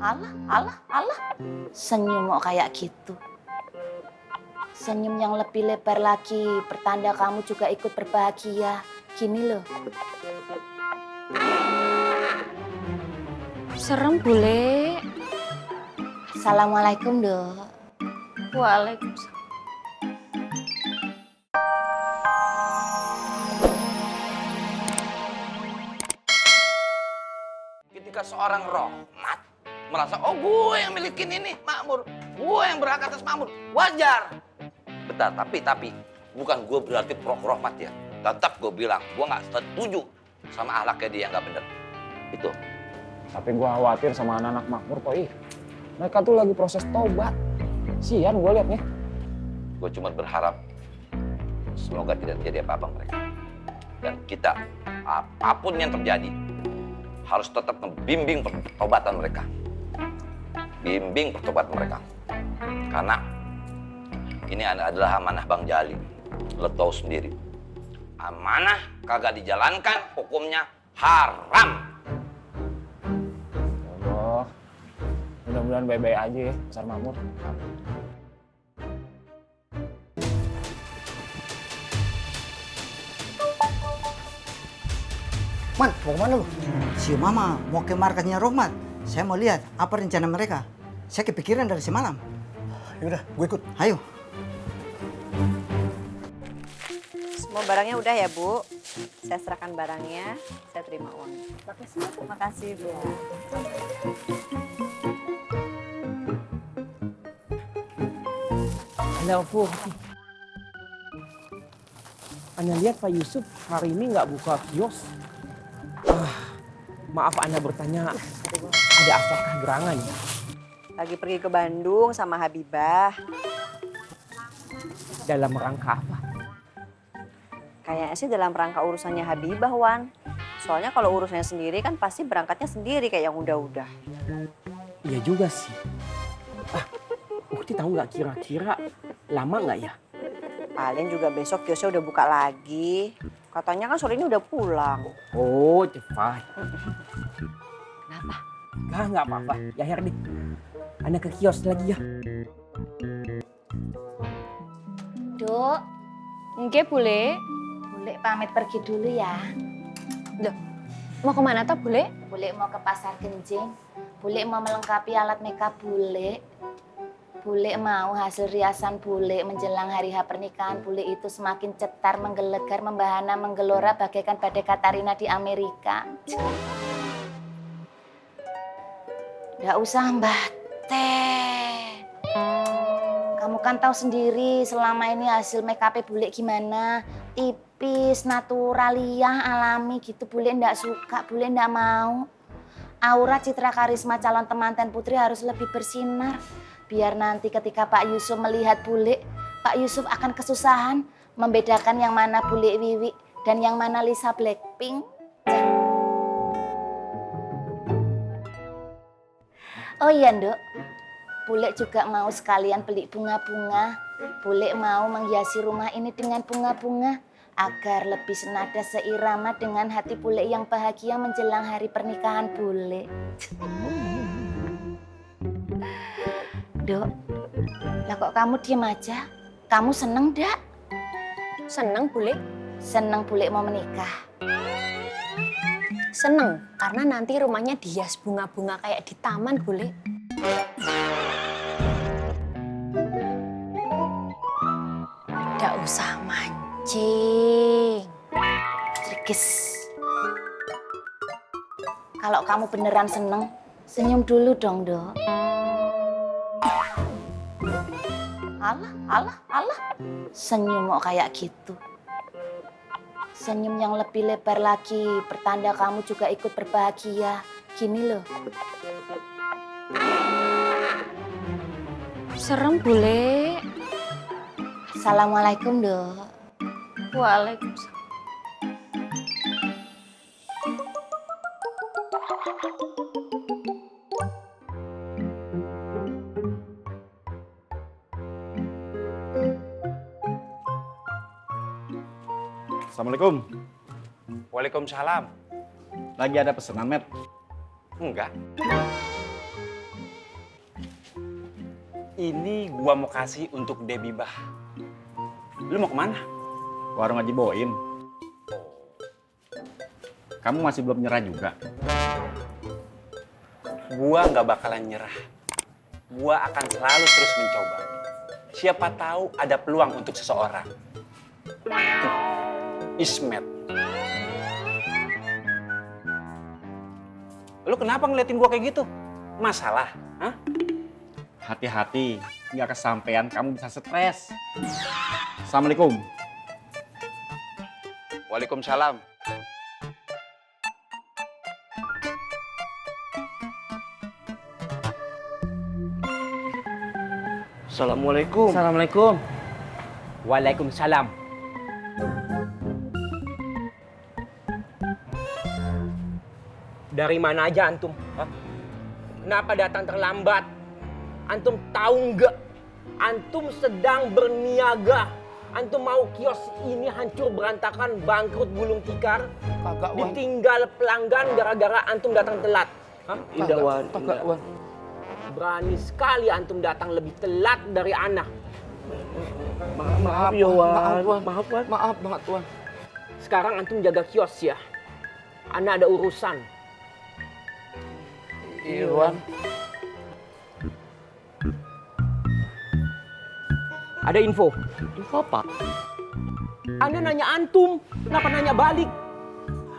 Alah. Senyum kok kayak gitu. Senyum yang lebih lebar lagi, pertanda kamu juga ikut berbahagia. Gini loh. Serem bule. Assalamualaikum, Dok. Waalaikumsalam. Ketika seorang Rohmat merasa, oh gue yang milikin ini makmur, gue yang berhak atas makmur, wajar. Betul, tapi bukan gue berarti pro Rohmat ya. Tetap gue bilang, gue nggak setuju sama ahlaknya dia yang nggak bener. Itu. Tapi gue khawatir sama anak-anak makmur kok. Mereka tuh lagi proses tobat. Sian gue liatnya. Gue cuma berharap semoga tidak terjadi apa-apa mereka. Dan kita, apapun yang terjadi, harus tetap membimbing pertobatan mereka. Bimbing pertobatan mereka. Karena ini adalah amanah Bang Jali. Lo tahu sendiri. Amanah kagak dijalankan, hukumnya haram. Ya Allah, mudah-mudahan baik-baik aja ya, besar makmur. Man, mau kemana lu? Si Mama mau ke markasnya Rohmat. Saya mau lihat apa rencana mereka. Saya kepikiran dari semalam. Yaudah, gue ikut. Ayo. Semua barangnya udah ya, Bu. Saya serahkan barangnya, saya terima uang. Makasih ya, Bu. Makasih, Bu. Halo, Bu. Anda lihat Pak Yusuf hari ini nggak buka kios. Maaf Anda bertanya, ada apakah gerangan? Lagi pergi ke Bandung sama Habibah. Dalam rangka apa? Kayaknya sih dalam rangka urusannya Habibah, Wan. Soalnya kalau urusannya sendiri kan pasti berangkatnya sendiri kayak yang udah-udah. Iya juga sih. Ukti tahu nggak kira-kira lama nggak ya? Paling juga besok kiosnya udah buka lagi. Katanya kan sore ini udah pulang. Oh, cepat. Kenapa? Nggak apa-apa. Ya Herdi, Anda ke kios lagi ya. Dok, Nggih, bule. Bule pamit pergi dulu ya. Loh, mau kemana toh, bule? Bule mau ke pasar Genjing. Bule mau melengkapi alat makeup bule. Bule mau hasil riasan bule menjelang hari H pernikahan bule itu semakin cetar, menggelegar, membahana, menggelora bagaikan badai Katarina di Amerika. Nggak usah Mbah Teh. Kamu kan tahu sendiri selama ini hasil make up bule gimana. Tipis, naturaliyah, alami gitu. Bule nggak suka, bule nggak mau. Aura citra karisma calon temanten putri harus lebih bersinar. Biar nanti ketika Pak Yusuf melihat bule, Pak Yusuf akan kesusahan membedakan yang mana bule Wiwi dan yang mana Lisa Blackpink. Oh iya, Nduk. Bule juga mau sekalian beli bunga-bunga. Bule mau menghiasi rumah ini dengan bunga-bunga agar lebih senada seirama dengan hati bule yang bahagia menjelang hari pernikahan bule. Dok, lah kok kamu diem aja? Kamu seneng, Dak? Seneng, bule? Seneng bule mau menikah? Seneng, karena nanti rumahnya dihias bunga-bunga kayak di taman, bule. Nggak usah mancing. Trikis. Kalau kamu beneran seneng, senyum dulu dong, Dok. Alah. Senyum kok kayak gitu. Senyum yang lebih lebar lagi, pertanda kamu juga ikut berbahagia. Gini loh. Serem, bule. Assalamualaikum, Dok. Waalaikumsalam. Assalamualaikum. Waalaikumsalam. Lagi ada pesanan, Met? Enggak. Ini gua mau kasih untuk Debbie Bah. Lu mau kemana? Warung Haji Boim. Kamu masih belum nyerah juga? Gua nggak bakalan nyerah. Gua akan selalu terus mencoba. Siapa tahu ada peluang untuk seseorang. Ismet. Lu kenapa ngeliatin gua kayak gitu? Masalah? Hah? Hati-hati, nggak kesampean kamu bisa stres. Assalamualaikum. Waalaikumsalam. Assalamualaikum. Assalamualaikum. Waalaikumsalam. Dari mana aja antum? Hah? Kenapa datang terlambat? Antum tahu nggak? Antum sedang berniaga. Antum mau kios ini hancur berantakan, bangkrut gulung tikar. Kagak, Wan. Ditinggal pelanggan gara-gara antum datang telat. Hah? Indah, Wan. Kagak, Wan. Berani sekali antum datang lebih telat dari anak. Maaf ya, Wan. Maaf, Wan. Maaf banget, Wan. Sekarang antum jaga kios ya. Ana ada urusan. Iya, Wan. Ada info. Info apa? Anda nanya antum, kenapa nanya balik?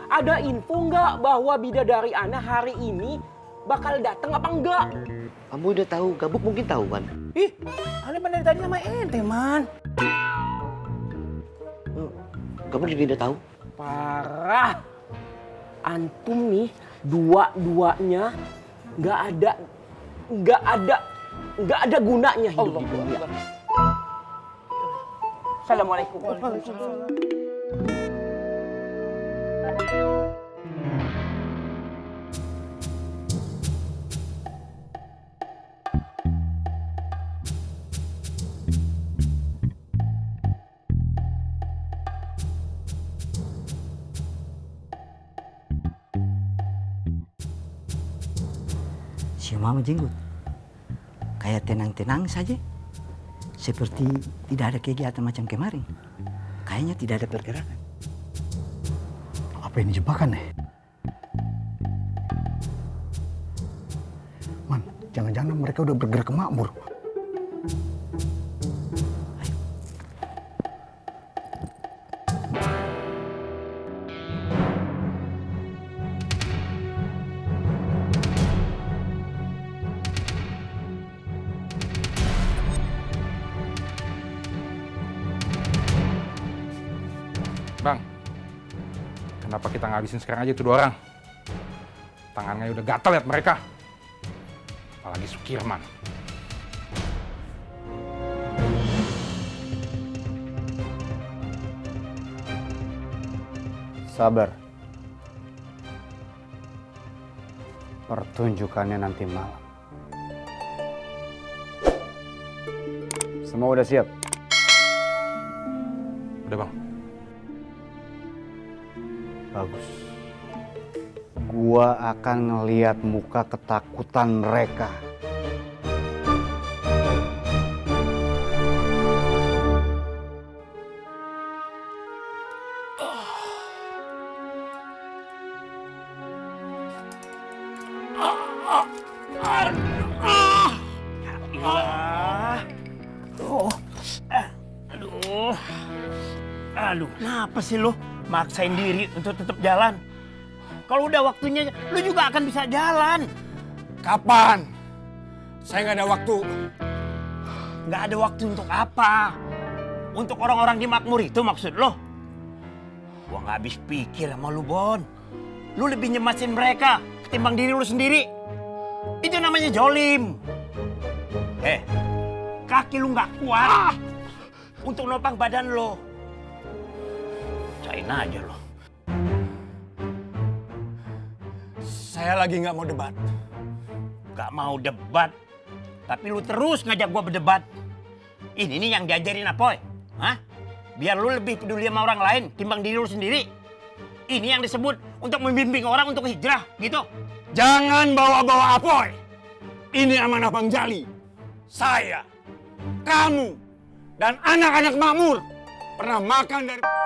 Ada info nggak bahwa bidadari Ana hari ini bakal datang apa enggak? Kamu udah tahu, Gabuk mungkin tahu kan? Ih, Ana dari tadi sama ente, Man. Kamu juga udah tahu? Parah. Antum nih dua-duanya nggak ada gunanya hidup di dunia. Assalamualaikum. Si Mama jenggot. Kayak tenang-tenang saja. Seperti tidak ada kegiatan macam kemarin. Kayaknya tidak ada pergerakan. Apa ini jebakan nih? Man, jangan-jangan mereka udah bergerak ke Makmur. Bang, kenapa kita ngabisin sekarang aja tuh 2 orang? Tangannya udah gatal liat mereka. Apalagi Sukirman. Sabar. Pertunjukannya nanti malam. Semua udah siap? Udah, Bang. Bagus. Gua akan ngeliat muka ketakutan mereka. Aduh, kenapa sih lo maksain diri untuk tetap jalan? Kalau udah waktunya, lo juga akan bisa jalan. Kapan? Saya nggak ada waktu. Nggak ada waktu untuk apa? Untuk orang-orang di Makmur itu maksud lo? Gua nggak habis pikir sama lu, Bon. Lu lebih nyemasin mereka ketimbang diri lu sendiri. Itu namanya jolim. Kaki lu nggak kuat untuk nopang badan lo. Cain aja lo. Saya lagi nggak mau debat. Gak mau debat, tapi lu terus ngajak gua berdebat. Ini nih yang diajarin Apoy. Hah? Biar lu lebih peduli sama orang lain timbang diri lu sendiri. Ini yang disebut untuk membimbing orang untuk hijrah, gitu. Jangan bawa-bawa Apoy. Ini amanah Bang Jali. Saya kamu dan anak-anak makmur pernah makan dari...